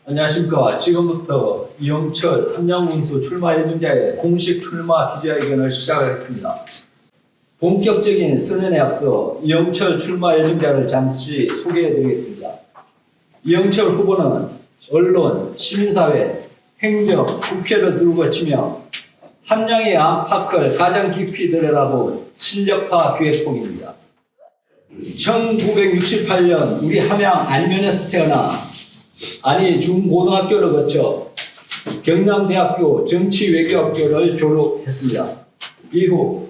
안녕하십니까. 지금부터 이영철 함양군수 출마 예정자의 공식 출마 기자회견을 시작하겠습니다. 본격적인 선언에 앞서 이영철 출마 예정자를 잠시 소개해드리겠습니다. 이영철 후보는 언론, 시민사회, 행정, 국회를 둘러치며 함양의 안팎을 가장 깊이 들여다본 실력파 기획폭입니다. 1968년 우리 함양 안면에서 태어나 중고등학교를 거쳐 경남대학교 정치외교학교를 졸업했습니다. 이후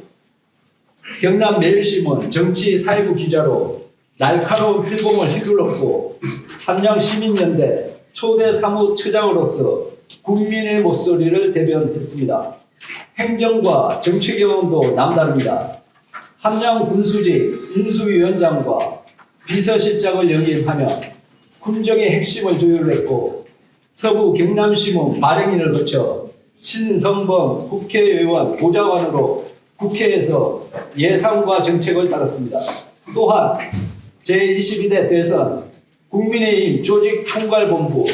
경남매일신문 정치사회부 기자로 날카로운 필봉을 휘둘렀고 함양시민연대 초대 사무처장으로서 국민의 목소리를 대변했습니다. 행정과 정치 경험도 남다릅니다. 함양군수직 인수위원장과 비서실장을 역임하며 군정의 핵심을 조율했고 서부 경남시문 발행인을 거쳐 신성범 국회의원 보좌관으로 국회에서 예산과 정책을 다뤘습니다. 또한 제22대 대선 국민의힘 조직총괄본부,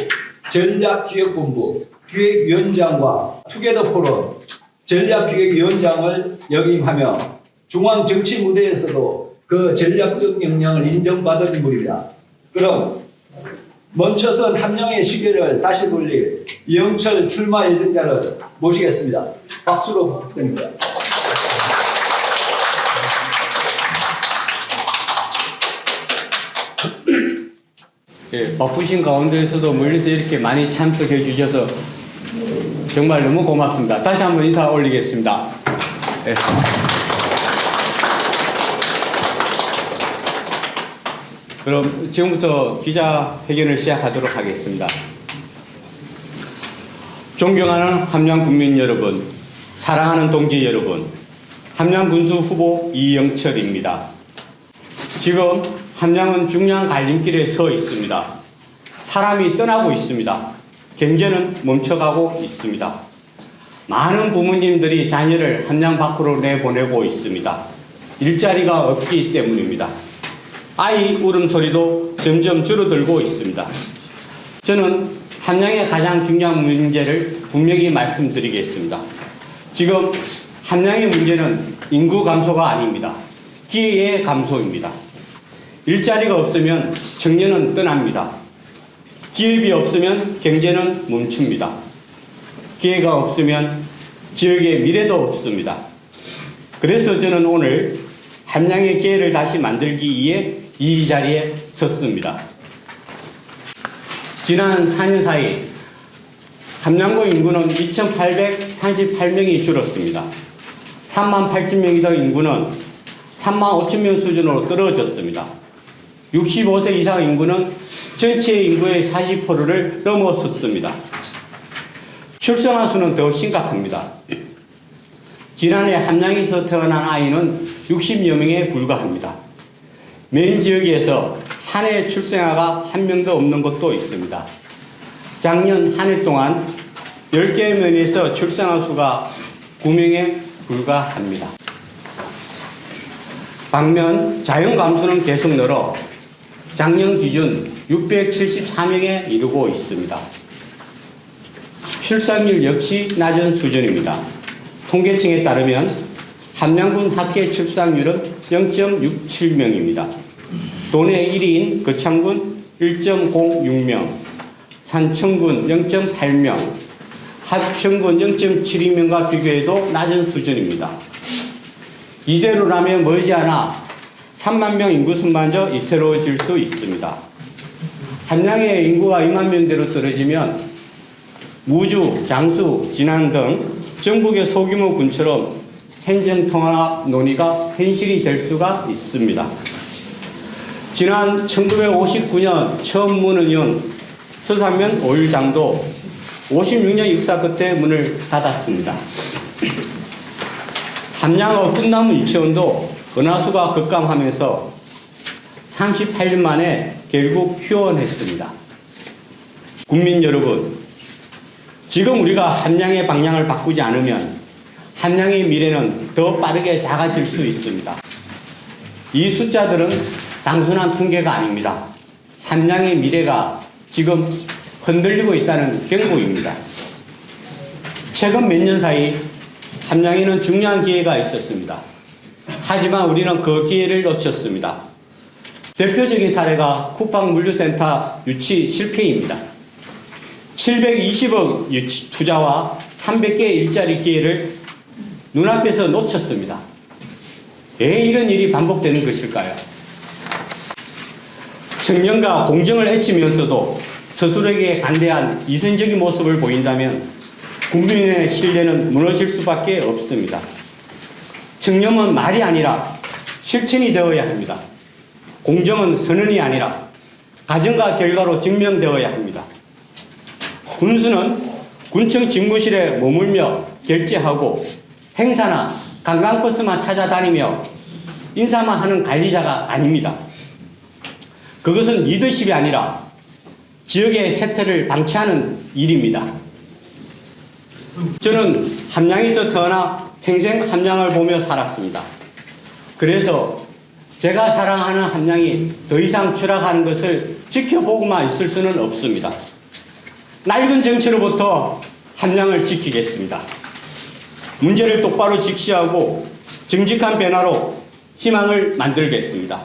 전략기획본부, 기획위원장과 투게더 포럼, 전략기획위원장을 역임하며 중앙정치 무대에서도 그 전략적 역량을 인정받은 인물입니다. 그럼 멈춰선 함양의 시계를 다시 돌릴 이영철 출마 예정자를 모시겠습니다. 박수로 부탁드립니다. 예, 바쁘신 가운데에서도 멀리서 이렇게 많이 참석해 주셔서 정말 너무 고맙습니다. 다시 한번 인사 올리겠습니다. 예. 그럼 지금부터 기자회견을 시작하도록 하겠습니다. 존경하는 함양 국민 여러분, 사랑하는 동지 여러분, 함양군수 후보 이영철입니다. 지금 함양은 중요한 갈림길에 서 있습니다. 사람이 떠나고 있습니다. 경제는 멈춰가고 있습니다. 많은 부모님들이 자녀를 함양 밖으로 내보내고 있습니다. 일자리가 없기 때문입니다. 아이 울음소리도 점점 줄어들고 있습니다. 저는 함양의 가장 중요한 문제를 분명히 말씀드리겠습니다. 지금 함양의 문제는 인구 감소가 아닙니다. 기회의 감소입니다. 일자리가 없으면 청년은 떠납니다. 기업이 없으면 경제는 멈춥니다. 기회가 없으면 지역의 미래도 없습니다. 그래서 저는 오늘 함양의 기회를 다시 만들기 위해 이 자리에 섰습니다. 지난 4년 사이 함양구 인구는 2,838명이 줄었습니다. 38,000명이던 인구는 35,000명 수준으로 떨어졌습니다. 65세 이상 인구는 전체 인구의 40%를 넘어섰습니다. 출생아 수는 더 심각합니다. 지난해 함양에서 태어난 아이는 60여 명에 불과합니다. 메인 지역에서 한 해 출생아가 한 명도 없는 곳도 있습니다. 작년 한 해 동안 10개 면에서 출생아 수가 9명에 불과합니다. 반면 자연 감소는 계속 늘어 작년 기준 674명에 이르고 있습니다. 출산율 역시 낮은 수준입니다. 통계청에 따르면 함양군 합계 출산율은 0.67명입니다. 도내 1위인 거창군 1.06명, 산청군 0.8명, 합천군 0.72명과 비교해도 낮은 수준입니다. 이대로라면 머지않아 3만 명 인구수마저 위태로워질 수 있습니다. 함양의 인구가 2만 명대로 떨어지면 무주, 장수, 진안 등 전북의 소규모 군처럼 행정통합 논의가 현실이 될 수가 있습니다. 지난 1959년 처음 문을 연 서산면 5일장도 56년 역사 끝에 문을 닫았습니다. 함양의 꿈나무 유치원도 은하수가 급감하면서 38년 만에 결국 휴원했습니다. 국민 여러분, 지금 우리가 함양의 방향을 바꾸지 않으면 함양의 미래는 더 빠르게 작아질 수 있습니다. 이 숫자들은 단순한 통계가 아닙니다. 함양의 미래가 지금 흔들리고 있다는 경고입니다. 최근 몇 년 사이 함양에는 중요한 기회가 있었습니다. 하지만 우리는 그 기회를 놓쳤습니다. 대표적인 사례가 쿠팡물류센터 유치 실패입니다. 720억 유치 투자와 300개의 일자리 기회를 눈앞에서 놓쳤습니다. 왜 이런 일이 반복되는 것일까요? 청년과 공정을 애치면서도 스스로에게 관대한 이성적인 모습을 보인다면 국민의 신뢰는 무너질 수밖에 없습니다. 청렴은 말이 아니라 실천이 되어야 합니다. 공정은 선언이 아니라 과정과 결과로 증명되어야 합니다. 군수는 군청 집무실에 머물며 결제하고 행사나 관광버스만 찾아다니며 인사만 하는 관리자가 아닙니다. 그것은 리더십이 아니라 지역의 세태를 방치하는 일입니다. 저는 함양에서 태어나 평생 함양을 보며 살았습니다. 그래서 제가 사랑하는 함양이 더 이상 추락하는 것을 지켜보고만 있을 수는 없습니다. 낡은 정치로부터 함양을 지키겠습니다. 문제를 똑바로 직시하고 정직한 변화로 희망을 만들겠습니다.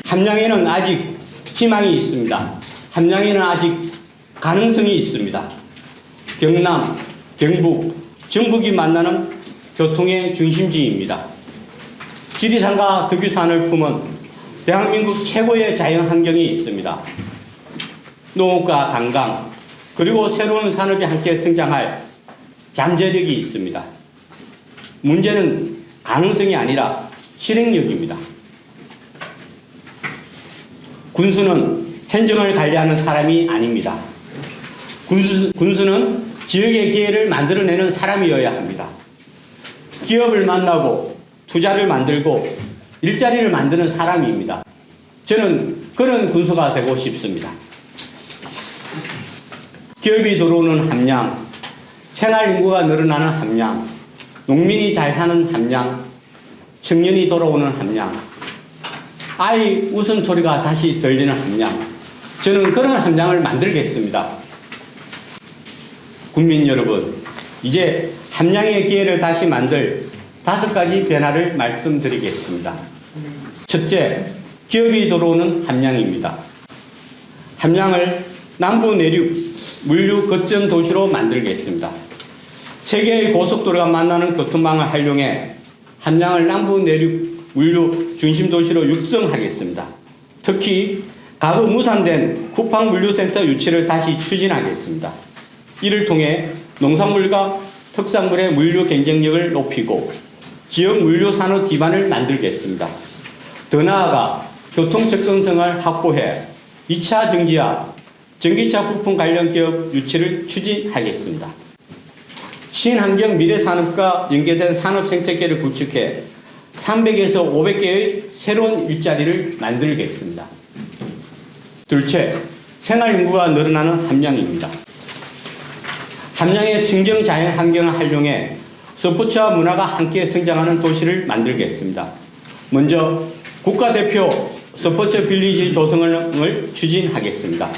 함양에는 아직 희망이 있습니다. 함양에는 아직 가능성이 있습니다. 경남, 경북, 전북이 만나는 교통의 중심지입니다. 지리산과 덕유산을 품은 대한민국 최고의 자연환경이 있습니다. 농업과 관광, 그리고 새로운 산업이 함께 성장할 잠재력이 있습니다. 문제는 가능성이 아니라 실행력입니다. 군수는 행정을 관리하는 사람이 아닙니다. 군수는 지역의 기회를 만들어내는 사람이어야 합니다. 기업을 만나고 투자를 만들고 일자리를 만드는 사람입니다. 저는 그런 군수가 되고 싶습니다. 기업이 들어오는 함양, 생활인구가 늘어나는 함양, 농민이 잘 사는 함양, 청년이 돌아오는 함양, 아이 웃음소리가 다시 들리는 함양, 저는 그런 함양을 만들겠습니다. 국민 여러분, 이제 함양의 기회를 다시 만들 5가지 변화를 말씀드리겠습니다. 첫째, 기업이 들어오는 함양입니다. 함양을 남부 내륙 물류 거점 도시로 만들겠습니다. 세계의 고속도로가 만나는 교통망을 활용해 함양을 남부 내륙 물류 중심 도시로 육성하겠습니다. 특히 과거 무산된 쿠팡 물류센터 유치를 다시 추진하겠습니다. 이를 통해 농산물과 특산물의 물류 경쟁력을 높이고 지역 물류 산업 기반을 만들겠습니다. 더 나아가 교통 접근성을 확보해 2차 전기와 전기차 부품 관련 기업 유치를 추진하겠습니다. 신환경 미래산업과 연계된 산업 생태계를 구축해 300에서 500개의 새로운 일자리를 만들겠습니다. 둘째, 생활인구가 늘어나는 함양입니다. 함양의 청정 자연 환경을 활용해 스포츠와 문화가 함께 성장하는 도시를 만들겠습니다. 먼저 국가대표 스포츠 빌리지 조성을 추진하겠습니다.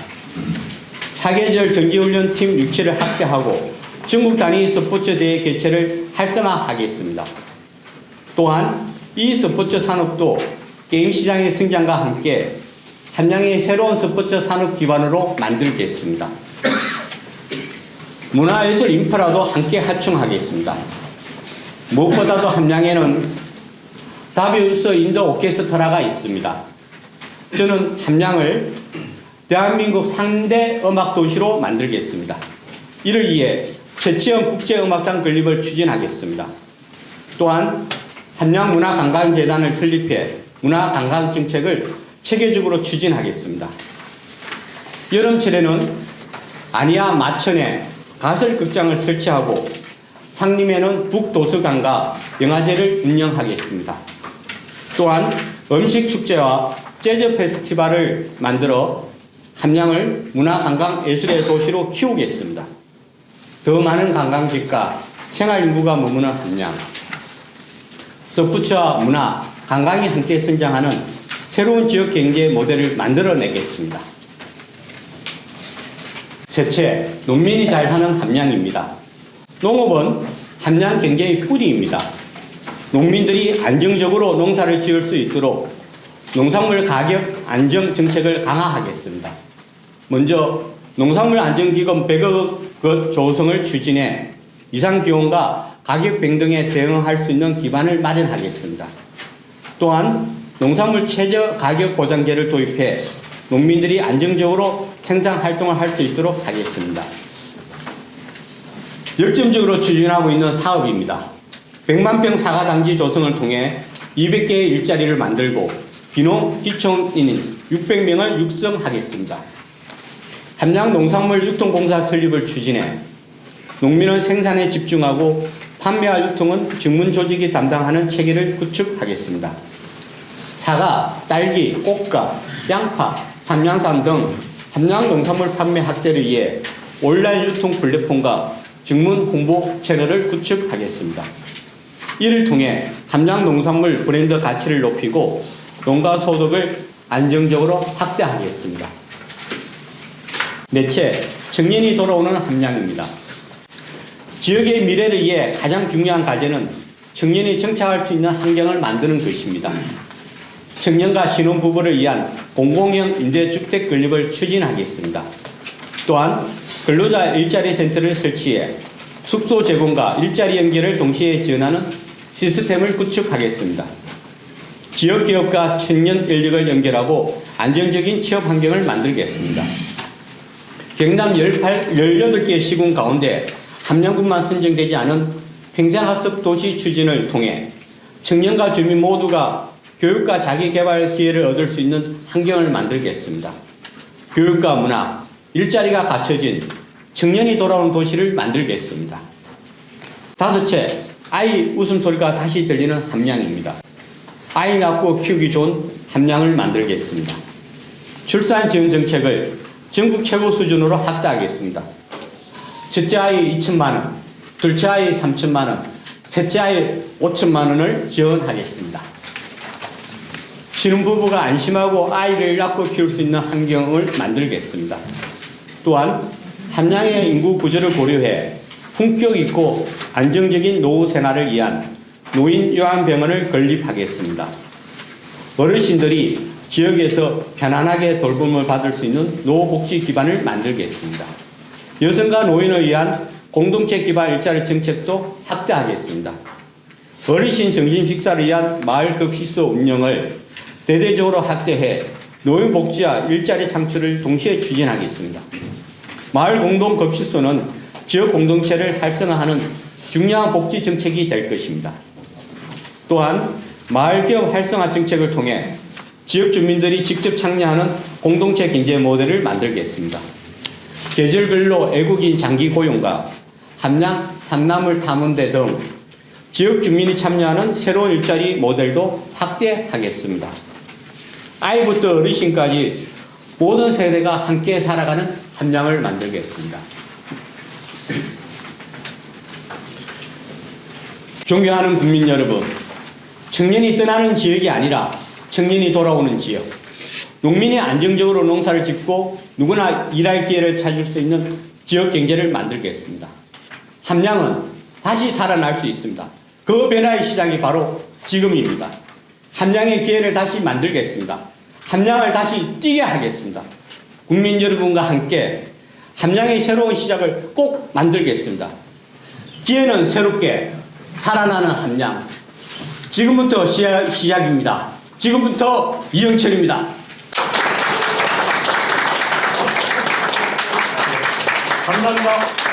사계절 정기훈련팀 유치를 확대하고 전국 단위 스포츠 대회 개최를 활성화하겠습니다. 또한 이 스포츠 산업도 게임 시장의 성장과 함께 함양의 새로운 스포츠 산업 기반으로 만들겠습니다. 문화예술 인프라도 함께 확충하겠습니다. 무엇보다도 함양에는 다비우스 인도 오케스트라가 있습니다. 저는 함양을 대한민국 3대 음악도시로 만들겠습니다. 이를 위해 최치원 국제음악단 건립을 추진하겠습니다. 또한 함양문화관광재단을 설립해 문화관광정책을 체계적으로 추진하겠습니다. 여름철에는 안희와 마천에 가설극장을 설치하고 상림에는 북도서관과 영화제를 운영하겠습니다. 또한 음식축제와 재즈 페스티벌을 만들어 함양을 문화관광예술의 도시로 키우겠습니다. 더 많은 관광객과 생활인구가 머무는 함양, 스포츠와 문화, 관광이 함께 성장하는 새로운 지역 경제 모델을 만들어내겠습니다. 셋째, 농민이 잘 사는 함량입니다. 농업은 함량 경제의 뿌리입니다. 농민들이 안정적으로 농사를 지을 수 있도록 농산물 가격 안정 정책을 강화하겠습니다. 먼저 농산물 안정기금 100억 원 조성을 추진해 이상기온과 가격 변동에 대응할 수 있는 기반을 마련하겠습니다. 또한 농산물 최저 가격 보장제를 도입해 농민들이 안정적으로 생산 활동을 할 수 있도록 하겠습니다. 역점적으로 추진하고 있는 사업입니다. 100만 평 사과 단지 조성을 통해 200개의 일자리를 만들고 비농 기초인인 600명을 육성하겠습니다. 함량 농산물 유통공사 설립을 추진해 농민은 생산에 집중하고 판매와 유통은 직문 조직이 담당하는 체계를 구축하겠습니다. 사과, 딸기, 꽃가, 양파, 삼양산 등 함량 농산물 판매 확대를 위해 온라인 유통 플랫폼과 직문 홍보 채널을 구축하겠습니다. 이를 통해 함량 농산물 브랜드 가치를 높이고 농가 소득을 안정적으로 확대하겠습니다. 넷째, 청년이 돌아오는 함량입니다. 지역의 미래를 위해 가장 중요한 과제는 청년이 정착할 수 있는 환경을 만드는 것입니다. 청년과 신혼부부를 위한 공공형 임대주택 건립을 추진하겠습니다. 또한 근로자 일자리 센터를 설치해 숙소 제공과 일자리 연계를 동시에 지원하는 시스템을 구축하겠습니다. 지역 기업과 청년 인력을 연결하고 안정적인 취업 환경을 만들겠습니다. 경남 18개 시군 가운데 함량군만 선정되지 않은 평생학습 도시 추진을 통해 청년과 주민 모두가 교육과 자기개발 기회를 얻을 수 있는 환경을 만들겠습니다. 교육과 문화, 일자리가 갖춰진 청년이 돌아오는 도시를 만들겠습니다. 다섯째, 아이 웃음소리가 다시 들리는 함량입니다. 아이 낳고 키우기 좋은 함량을 만들겠습니다. 출산 지원 정책을 전국 최고 수준으로 확대하겠습니다. 첫째 아이 2천만 원, 둘째 아이 3천만 원, 셋째 아이 5천만 원을 지원하겠습니다. 신혼부부가 안심하고 아이를 낳고 키울 수 있는 환경을 만들겠습니다. 또한 함량의 인구 구조를 고려해 품격 있고 안정적인 노후 생활을 위한 노인 요양병원을 건립하겠습니다. 어르신들이 지역에서 편안하게 돌봄을 받을 수 있는 노후복지 기반을 만들겠습니다. 여성과 노인을 위한 공동체 기반 일자리 정책도 확대하겠습니다. 어르신 점심 식사를 위한 마을 급식소 운영을 대대적으로 확대해 노인 복지와 일자리 창출을 동시에 추진하겠습니다. 마을 공동 급식소는 지역 공동체를 활성화하는 중요한 복지 정책이 될 것입니다. 또한 마을 기업 활성화 정책을 통해 지역 주민들이 직접 참여하는 공동체 경제 모델을 만들겠습니다. 계절별로 외국인 장기 고용과 함량 산나물 탐험대 등 지역 주민이 참여하는 새로운 일자리 모델도 확대하겠습니다. 아이부터 어르신까지 모든 세대가 함께 살아가는 함량을 만들겠습니다. 존경하는 국민 여러분, 청년이 떠나는 지역이 아니라 청년이 돌아오는 지역, 농민이 안정적으로 농사를 짓고 누구나 일할 기회를 찾을 수 있는 지역 경제를 만들겠습니다. 함량은 다시 살아날 수 있습니다. 그 변화의 시작이 바로 지금입니다. 함량의 기회를 다시 만들겠습니다. 함량을 다시 뛰게 하겠습니다. 국민 여러분과 함께 함량의 새로운 시작을 꼭 만들겠습니다. 기회는 새롭게 살아나는 함량. 지금부터 시작입니다. 지금부터 이영철입니다. 감사합니다.